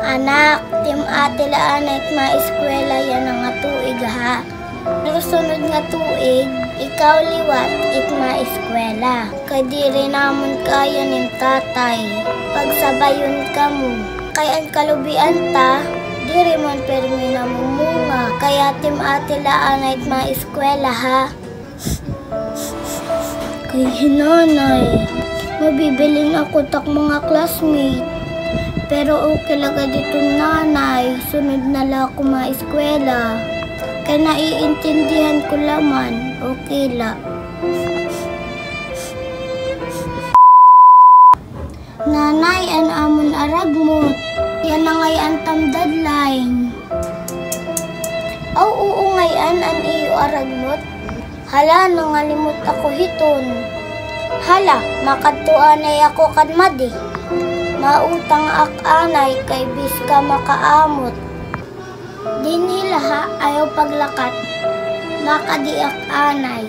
Anak, tim ate laan at maeskwela yan nga tuig ha. Pero sunod nga tuig, ikaw liwat it maeskwela. Kay di rin namon kaya nin tatay. Pagsabayon ka mo, kay ang kalubian ta, di rin mon permi na mumunga. Kaya tim ate laan at maeskwela ha. Kay hinanay, mabibilin ako tak mga classmate. Pero okay laga dito nanay, sunod na lang ako maeskwela. Kaya naiintindihan ko laman, okay la. Nanay, an amon aragmot, yan na ngay ang deadline. Aw, oo ngayon an iyo aragmot. Hala, nangalimot ako hiton. Hala, makatuan ay ako kadmadi. Mautang ak anay kay bis ka makaamot. Dinhilaha ayaw paglakat, makadiak anay.